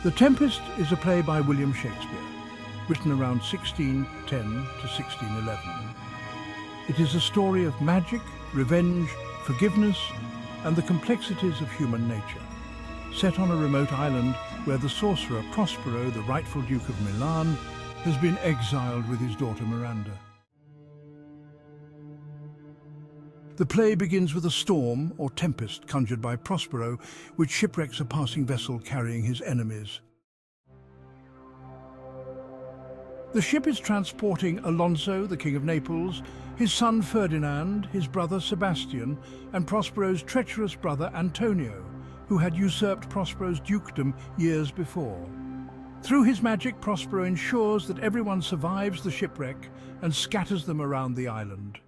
The Tempest is a play by William Shakespeare, written around 1610 to 1611. It is a story of magic, revenge, forgiveness, and the complexities of human nature, set on a remote island where the sorcerer Prospero, the rightful Duke of Milan, has been exiled with his daughter Miranda. The play begins with a storm, or tempest, conjured by Prospero, which shipwrecks a passing vessel carrying his enemies. The ship is transporting Alonso, the King of Naples, his son Ferdinand, his brother Sebastian, and Prospero's treacherous brother Antonio, who had usurped Prospero's dukedom years before. Through his magic, Prospero ensures that everyone survives the shipwreck and scatters them around the island.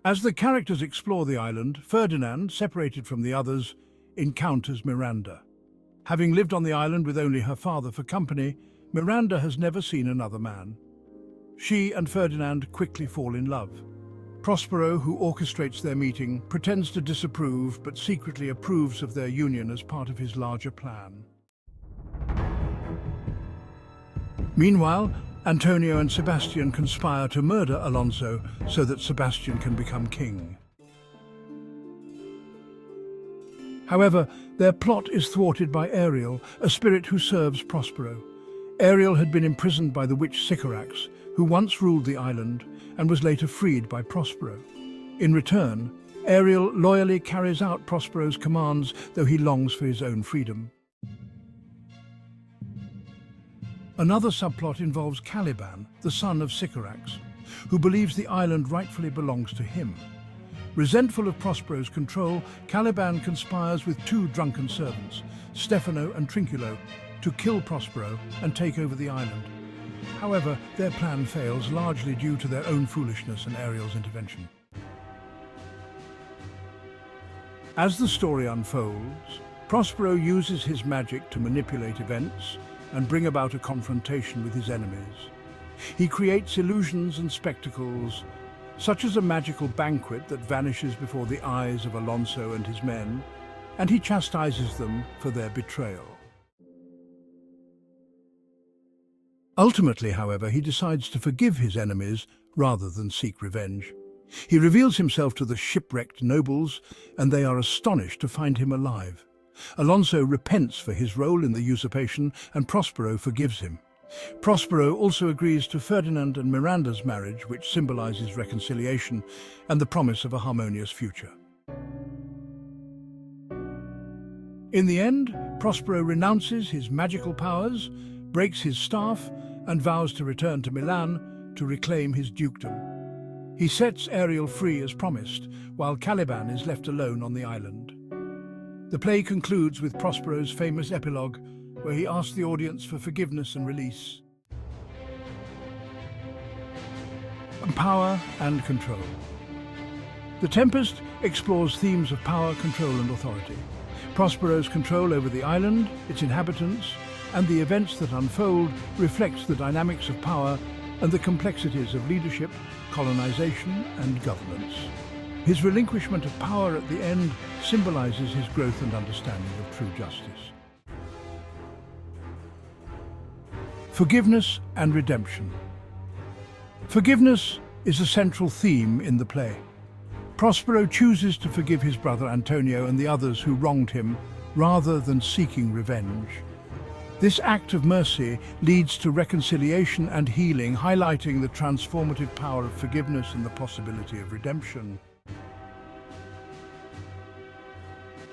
As the characters explore the island, Ferdinand, separated from the others, encounters Miranda. Having lived on the island with only her father for company, Miranda has never seen another man. She and Ferdinand quickly fall in love. Prospero, who orchestrates their meeting, pretends to disapprove but secretly approves of their union as part of his larger plan. Meanwhile, Antonio and Sebastian conspire to murder Alonso so that Sebastian can become king. However, their plot is thwarted by Ariel, a spirit who serves Prospero. Ariel had been imprisoned by the witch Sycorax, who once ruled the island and was later freed by Prospero. In return, Ariel loyally carries out Prospero's commands, though he longs for his own freedom. Another subplot involves Caliban, the son of Sycorax, who believes the island rightfully belongs to him. Resentful of Prospero's control, Caliban conspires with two drunken servants, Stephano and Trinculo, to kill Prospero and take over the island. However, their plan fails, largely due to their own foolishness and Ariel's intervention. As the story unfolds, Prospero uses his magic to manipulate events and bring about a confrontation with his enemies. He creates illusions and spectacles, such as a magical banquet that vanishes before the eyes of Alonso and his men, and he chastises them for their betrayal. Ultimately, however, he decides to forgive his enemies rather than seek revenge. He reveals himself to the shipwrecked nobles, and they are astonished to find him alive. Alonso repents for his role in the usurpation, and Prospero forgives him. Prospero also agrees to Ferdinand and Miranda's marriage, which symbolizes reconciliation and the promise of a harmonious future. In the end, Prospero renounces his magical powers, breaks his staff, and vows to return to Milan to reclaim his dukedom. He sets Ariel free as promised, while Caliban is left alone on the island. The play concludes with Prospero's famous epilogue, where he asks the audience for forgiveness and release. Power and control. The Tempest explores themes of power, control, and authority. Prospero's control over the island, its inhabitants, and the events that unfold reflects the dynamics of power and the complexities of leadership, colonization, and governance. His relinquishment of power at the end symbolizes his growth and understanding of true justice. Forgiveness and redemption. Forgiveness is a central theme in the play. Prospero chooses to forgive his brother Antonio and the others who wronged him, rather than seeking revenge. This act of mercy leads to reconciliation and healing, highlighting the transformative power of forgiveness and the possibility of redemption.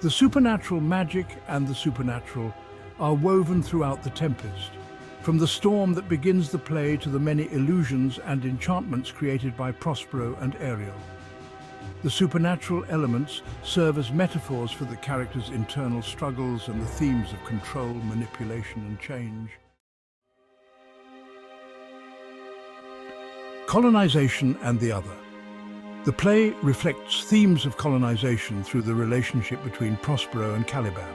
The supernatural magic and the supernatural are woven throughout the Tempest, from the storm that begins the play to the many illusions and enchantments created by Prospero and Ariel. The supernatural elements serve as metaphors for the characters' internal struggles and the themes of control, manipulation, and change. Colonization and the other. The play reflects themes of colonization through the relationship between Prospero and Caliban.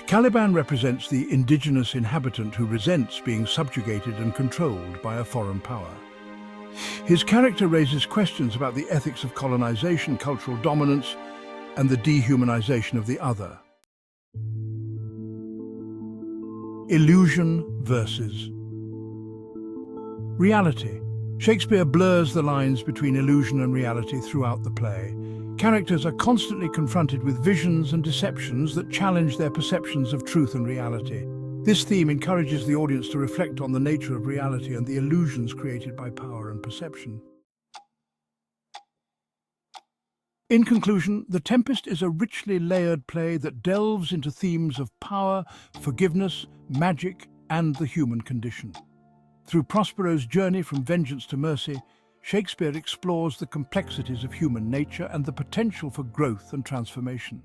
Caliban represents the indigenous inhabitant who resents being subjugated and controlled by a foreign power. His character raises questions about the ethics of colonization, cultural dominance, and the dehumanization of the other. Illusion versus reality. Shakespeare blurs the lines between illusion and reality throughout the play. Characters are constantly confronted with visions and deceptions that challenge their perceptions of truth and reality. This theme encourages the audience to reflect on the nature of reality and the illusions created by power and perception. In conclusion, The Tempest is a richly layered play that delves into themes of power, forgiveness, magic, and the human condition. Through Prospero's journey from vengeance to mercy, Shakespeare explores the complexities of human nature and the potential for growth and transformation.